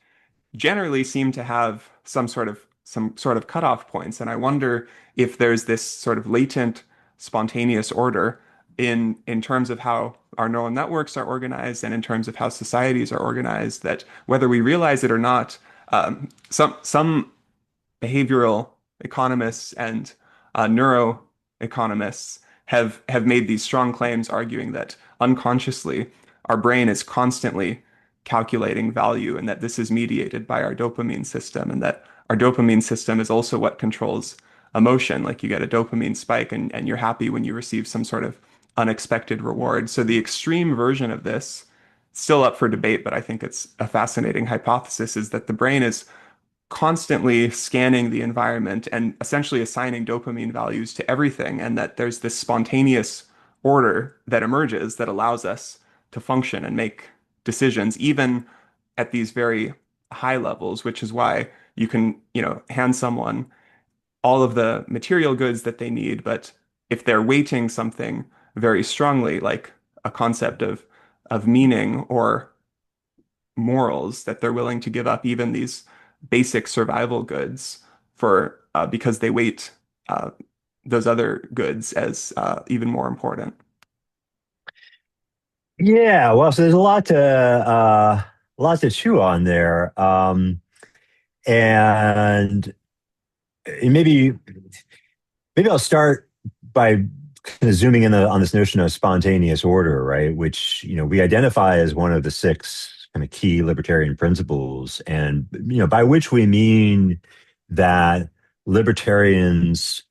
generally seem to have some sort of cutoff points. And I wonder if there's this sort of latent spontaneous order in terms of how our neural networks are organized and in terms of how societies are organized, that whether we realize it or not, some behavioral economists and neuroeconomists have made these strong claims arguing that unconsciously our brain is constantly calculating value and that this is mediated by our dopamine system and that our dopamine system is also what controls emotion. Like you get a dopamine spike and you're happy when you receive some sort of unexpected reward. So the extreme version of this, still up for debate, but I think it's a fascinating hypothesis, is that the brain is constantly scanning the environment and essentially assigning dopamine values to everything, and that there's this spontaneous order that emerges that allows us to function and make decisions, even at these very high levels, which is why you can, hand someone all of the material goods that they need, but if they're weighting something very strongly, like a concept of meaning or morals, that they're willing to give up even these basic survival goods for because they weight uh, those other goods as even more important. Yeah, well, so there's a lot to chew on there, and maybe I'll start by kind of zooming in on this notion of spontaneous order, right? Which, we identify as one of the six kind of key libertarian principles, and by which we mean that libertarians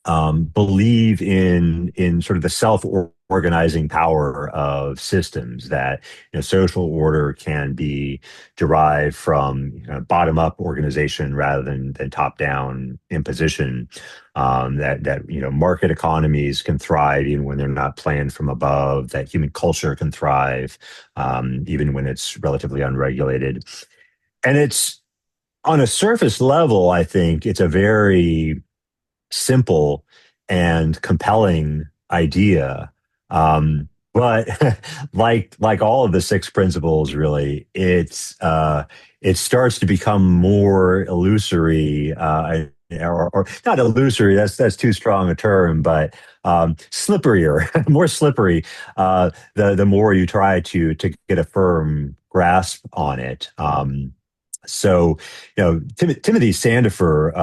believe in sort of the self-organizing power of systems, that social order can be derived from bottom-up organization rather than top-down imposition. That market economies can thrive even when they're not planned from above. That human culture can thrive even when it's relatively unregulated. And it's on a surface level, I think it's a very simple and compelling idea. But like all of the six principles, really, it starts to become more illusory, or not illusory. That's too strong a term, but slipperier, more slippery. The more you try to get a firm grasp on it. So, Timothy Sandifer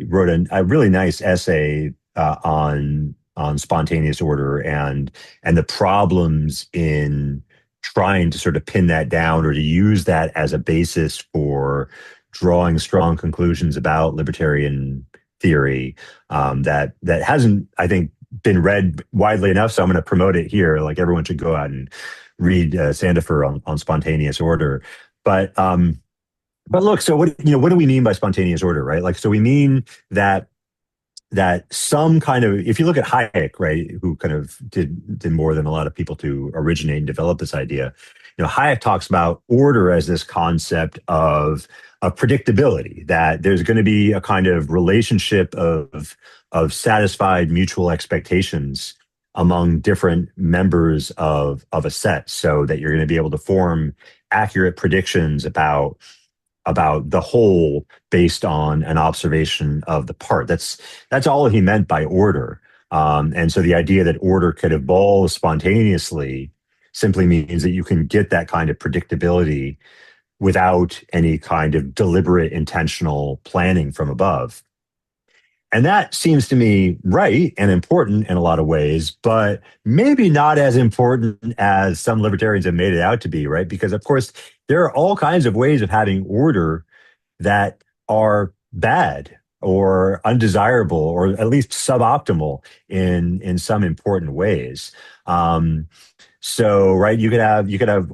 wrote a really nice essay on spontaneous order and the problems in trying to sort of pin that down or to use that as a basis for drawing strong conclusions about libertarian theory. That hasn't, I think, been read widely enough. So I'm going to promote it here. Like everyone should go out and read Sandifer on spontaneous order. But but look, so what do we mean by spontaneous order, right? Like, so we mean that some kind of, if you look at Hayek, right, who kind of did more than a lot of people to originate and develop this idea, Hayek talks about order as this concept of predictability, that there's going to be a kind of relationship of satisfied mutual expectations among different members of a set, so that you're going to be able to form accurate predictions about the whole based on an observation of the part. That's all he meant by order. And so the idea that order could evolve spontaneously simply means that you can get that kind of predictability without any kind of deliberate intentional planning from above. And that seems to me right and important in a lot of ways, but maybe not as important as some libertarians have made it out to be, right? Because, of course, there are all kinds of ways of having order that are bad or undesirable or at least suboptimal in some important ways. So, right, you could have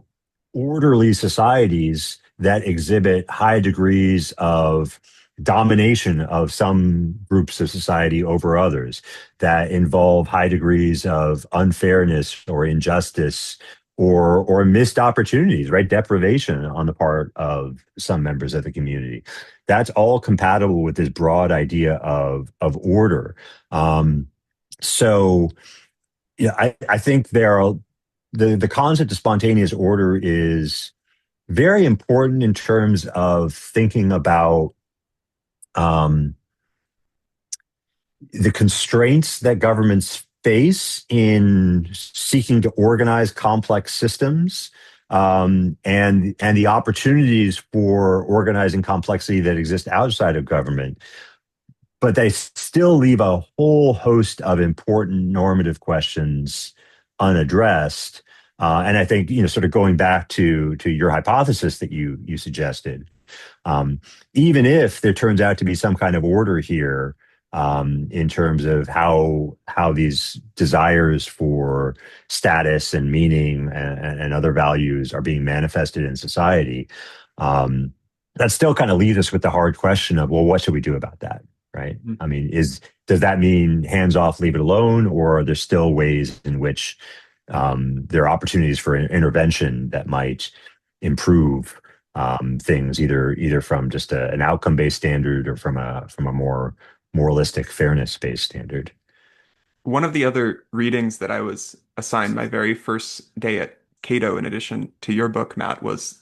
orderly societies that exhibit high degrees of domination of some groups of society over others, that involve high degrees of unfairness or injustice or missed opportunities, right? Deprivation on the part of some members of the community. That's all compatible with this broad idea of order. So yeah, I think the concept of spontaneous order is very important in terms of thinking about um, the constraints that governments face in seeking to organize complex systems, and the opportunities for organizing complexity that exist outside of government, but they still leave a whole host of important normative questions unaddressed. And I think, sort of going back to your hypothesis that you suggested, um, even if there turns out to be some kind of order here, in terms of how these desires for status and meaning and other values are being manifested in society, um, that still kind of leaves us with the hard question of, well, what should we do about that? Right? I mean, does that mean hands off, leave it alone, or are there still ways in which there are opportunities for intervention that might improve things, either from just an outcome based standard or from a more moralistic fairness based standard? One of the other readings that I was assigned my very first day at Cato, in addition to your book, Matt, was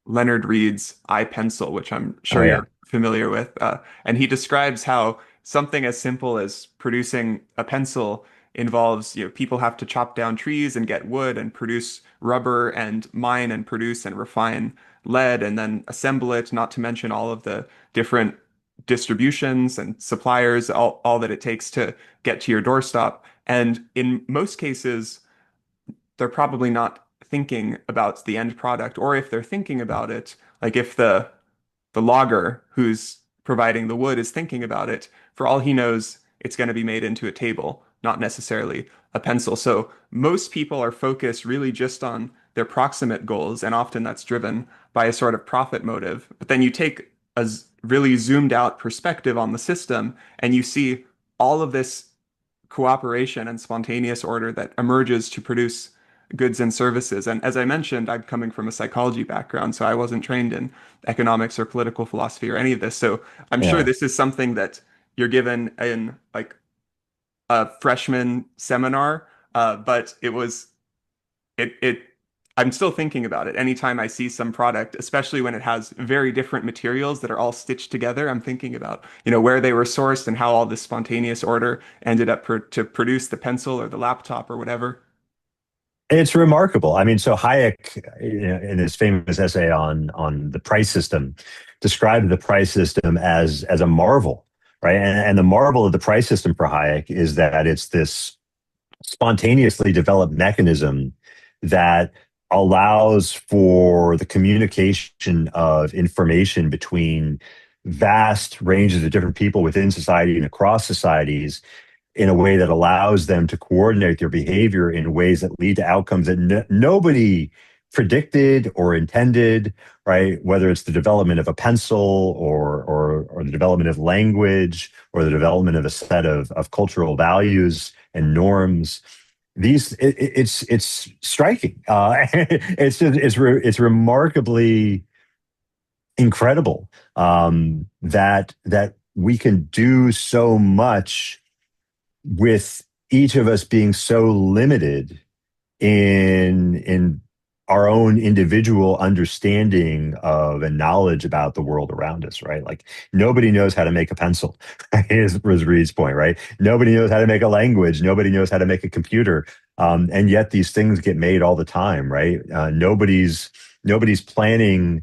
Leonard Read's I, Pencil, which I'm Oh sure yeah, you're familiar with. And he describes how something as simple as producing a pencil involves, people have to chop down trees and get wood and produce rubber and mine and produce and refine lead and then assemble it, not to mention all of the different distributions and suppliers, all that it takes to get to your doorstep. And in most cases, they're probably not thinking about the end product, or if they're thinking about it, like if the logger who's providing the wood is thinking about it, for all he knows, it's going to be made into a table, not necessarily a pencil. So most people are focused really just on their proximate goals, and often that's driven by a sort of profit motive. But then you take a really zoomed out perspective on the system, and you see all of this cooperation and spontaneous order that emerges to produce goods and services. And as I mentioned, I'm coming from a psychology background, so I wasn't trained in economics or political philosophy or any of this. So I'm sure yeah. this is something that you're given in like a freshman seminar, but it I'm still thinking about it. Anytime I see some product, especially when it has very different materials that are all stitched together, I'm thinking about, where they were sourced and how all this spontaneous order ended up to produce the pencil or the laptop or whatever. It's remarkable. I mean, so Hayek, in his famous essay on the price system, described the price system as a marvel, right? And the marvel of the price system for Hayek is that it's this spontaneously developed mechanism that allows for the communication of information between vast ranges of different people within society and across societies in a way that allows them to coordinate their behavior in ways that lead to outcomes that nobody predicted or intended, right? Whether it's the development of a pencil or the development of language or the development of a set of cultural values and norms. It's striking. It's remarkably incredible, that we can do so much with each of us being so limited in our own individual understanding of and knowledge about the world around us, right? Like nobody knows how to make a pencil, right? Was Reed's point, right? Nobody knows how to make a language. Nobody knows how to make a computer. And yet these things get made all the time, right? Nobody's planning.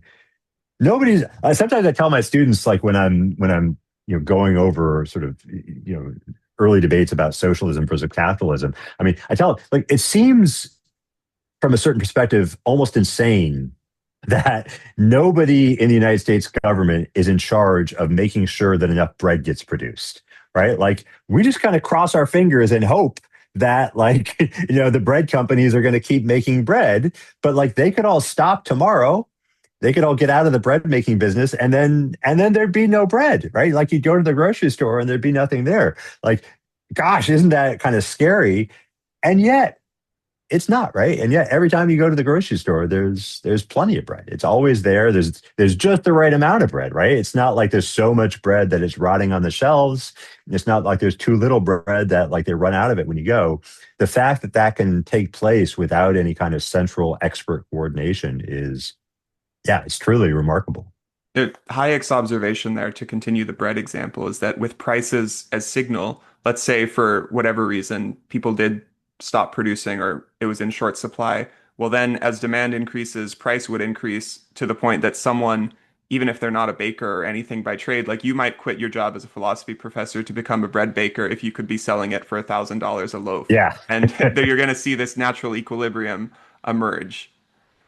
Nobody's. Sometimes I tell my students, like when I'm going over sort of early debates about socialism versus capitalism. I mean, I tell them, like, it seems from a certain perspective almost insane that nobody in the United States government is in charge of making sure that enough bread gets produced, right? Like, we just kind of cross our fingers and hope that, like, the bread companies are going to keep making bread, but like they could all stop tomorrow. They could all get out of the bread making business, and then there'd be no bread, right? Like you'd go to the grocery store and there'd be nothing there. Like, gosh, isn't that kind of scary? And yet it's not, right? And yet every time you go to the grocery store, there's plenty of bread. It's always there. There's just the right amount of bread, right? It's not like there's so much bread that it's rotting on the shelves. It's not like there's too little bread that like they run out of it when you go. The fact that that can take place without any kind of central expert coordination is, yeah, it's truly remarkable. Hayek's observation there, to continue the bread example, is that with prices as signal, let's say for whatever reason people did stop producing or it was in short supply, well then as demand increases, price would increase to the point that someone, even if they're not a baker or anything by trade, like you might quit your job as a philosophy professor to become a bread baker if you could be selling it for $1,000 a loaf. Yeah. And there you're going to see this natural equilibrium emerge.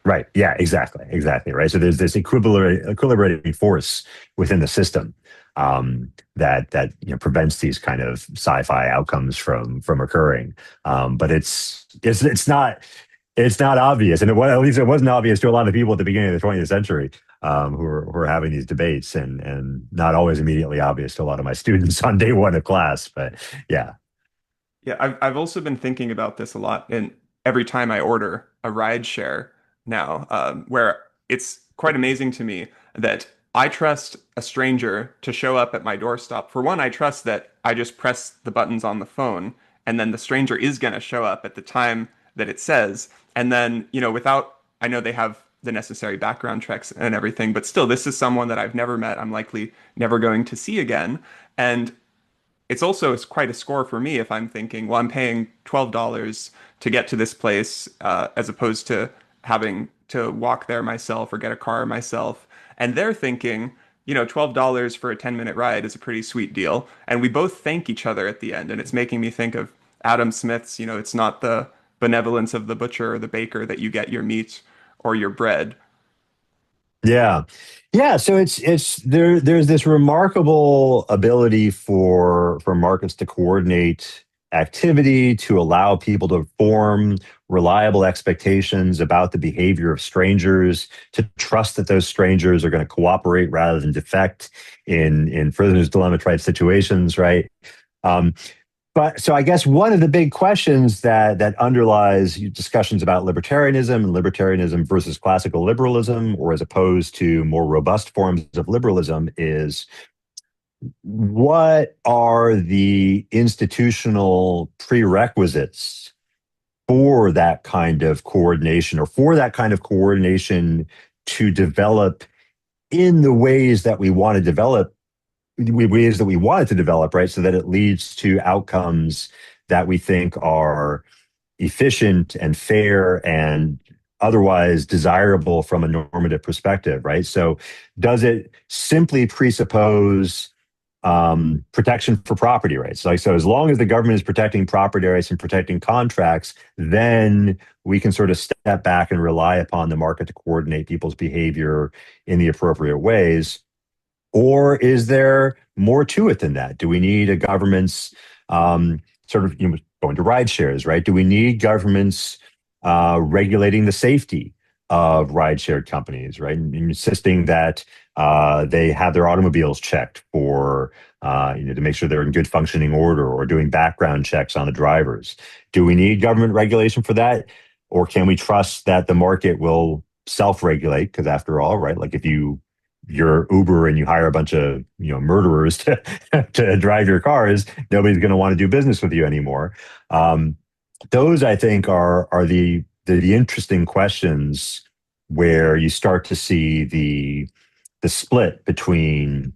Right. Yeah, exactly. Exactly. Right. So there's this equilibrating force within the system that prevents these kind of sci-fi outcomes from occurring. But it's not obvious, and at least it wasn't obvious to a lot of people at the beginning of the 20th century who are having these debates, and not always immediately obvious to a lot of my students on day one of class. But yeah, Yeah, I've also been thinking about this a lot, and every time I order a ride share now, where it's quite amazing to me that I trust a stranger to show up at my doorstep. For one, I trust that I just press the buttons on the phone, and then the stranger is going to show up at the time that it says. And then, without, I know they have the necessary background checks and everything, but still, this is someone that I've never met. I'm likely never going to see again. And it's quite a score for me if I'm thinking, well, I'm paying $12 to get to this place, as opposed to having to walk there myself or get a car myself. And they're thinking, $12 for a 10-minute ride is a pretty sweet deal. And we both thank each other at the end. And it's making me think of Adam Smith's, it's not the benevolence of the butcher or the baker that you get your meat or your bread. yeah, yeah. So it's there. There's this remarkable ability for markets to coordinate activity, to allow people to form reliable expectations about the behavior of strangers, to trust that those strangers are going to cooperate rather than defect in prisoner's dilemma type situations, right? Um, but so I guess one of the big questions that underlies discussions about libertarianism and libertarianism versus classical liberalism, or as opposed to more robust forms of liberalism, is what are the institutional prerequisites for that kind of coordination, or for that kind of coordination to develop in the ways that we want to develop ways that we want it to develop, right? So that it leads to outcomes that we think are efficient and fair and otherwise desirable from a normative perspective, right? So does it simply presuppose protection for property rights? Like, so as long as the government is protecting property rights and protecting contracts, then we can sort of step back and rely upon the market to coordinate people's behavior in the appropriate ways. Or is there more to it than that? Do we need a government's sort of going to ride shares, right? Do we need governments regulating the safety of ride shared companies, right? And insisting that they have their automobiles checked for to make sure they're in good functioning order, or doing background checks on the drivers. Do we need government regulation for that? Or can we trust that the market will self-regulate? Because after all, right, like if you're Uber and you hire a bunch of murderers to to drive your cars, nobody's going to want to do business with you anymore. Um, those, I think, are the interesting questions where you start to see the split between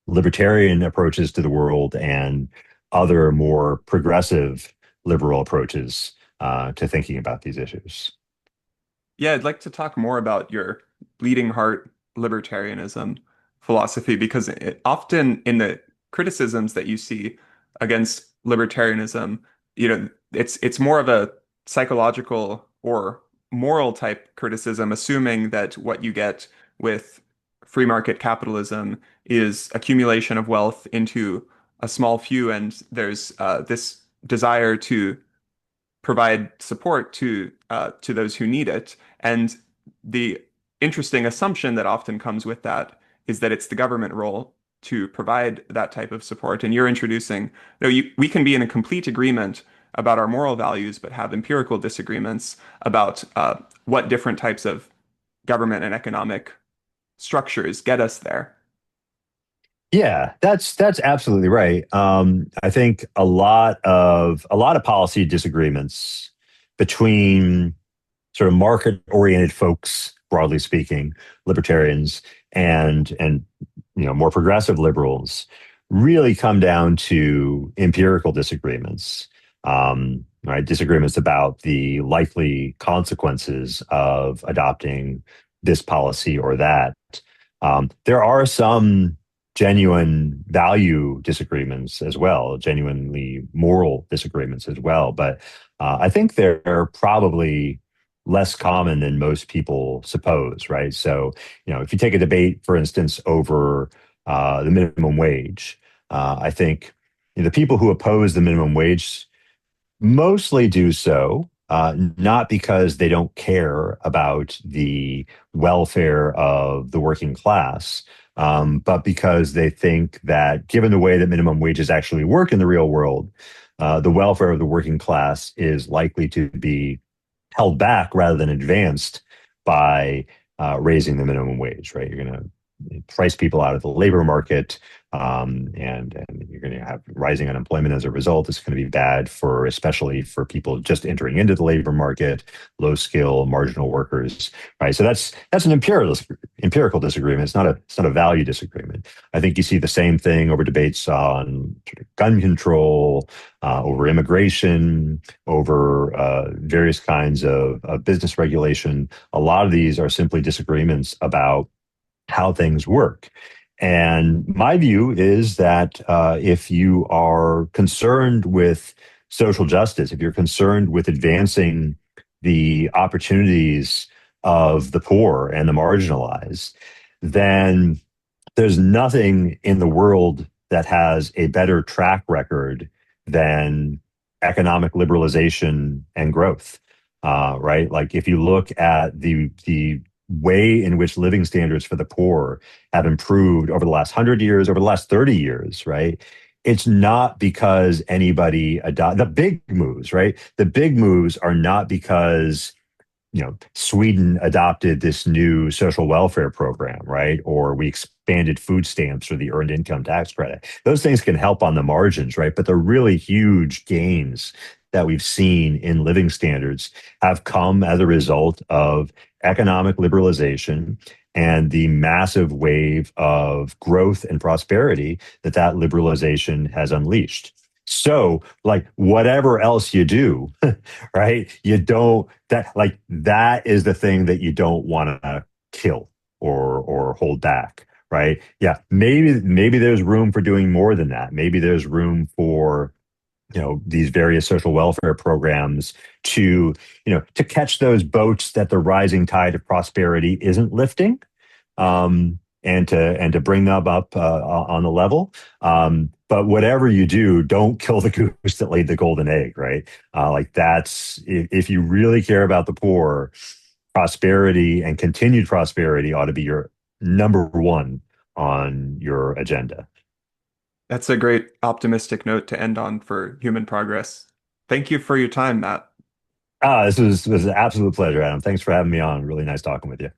libertarian approaches to the world and other more progressive liberal approaches to thinking about these issues. Yeah, I'd like to talk more about your bleeding heart libertarianism philosophy, because often in the criticisms that you see against libertarianism, it's more of a psychological or moral type criticism, assuming that what you get with free market capitalism is accumulation of wealth into a small few, and there's this desire to provide support to those who need it. And the interesting assumption that often comes with that is that it's the government role to provide that type of support. And you're introducing, we can be in a complete agreement about our moral values, but have empirical disagreements about what different types of government and economic structures get us there. Yeah, that's absolutely right. I think a lot of policy disagreements between sort of market-oriented folks, broadly speaking, libertarians, and more progressive liberals really come down to empirical disagreements. Right, disagreements about the likely consequences of adopting this policy or that. There are some genuine value disagreements as well, genuinely moral disagreements as well. But I think they're probably less common than most people suppose, right? So, if you take a debate, for instance, over the minimum wage, I think the people who oppose the minimum wage mostly do so not because they don't care about the welfare of the working class, but because they think that given the way that minimum wages actually work in the real world, the welfare of the working class is likely to be held back rather than advanced by raising the minimum wage, right? You're going to price people out of the labor market, and you're going to have rising unemployment as a result. It's going to be bad for, especially for people just entering into the labor market, low skill, marginal workers, right? So that's an empirical disagreement. It's not a value disagreement. I think you see the same thing over debates on gun control, over immigration, over various kinds of business regulation. A lot of these are simply disagreements about how things work. And my view is that if you are concerned with social justice, if you're concerned with advancing the opportunities of the poor and the marginalized, then there's nothing in the world that has a better track record than economic liberalization and growth. Right? Like if you look at the way in which living standards for the poor have improved over the last 100 years, over the last 30 years, right? It's not because anybody the big moves, right? The big moves are not because Sweden adopted this new social welfare program, right? Or we expanded food stamps or the earned income tax credit. Those things can help on the margins, right? But the really huge gains that we've seen in living standards have come as a result of economic liberalization and the massive wave of growth and prosperity that liberalization has unleashed. So, like, whatever else you do, right? You don't that is the thing that you don't want to kill or hold back, right? Yeah, maybe there's room for doing more than that. Maybe there's room for these various social welfare programs to catch those boats that the rising tide of prosperity isn't lifting, and to bring them up on the level. But whatever you do, don't kill the goose that laid the golden egg, right? Like that's if you really care about the poor, prosperity and continued prosperity ought to be your number one on your agenda. That's a great optimistic note to end on for human progress. Thank you for your time, Matt. This was an absolute pleasure, Adam. Thanks for having me on. Really nice talking with you.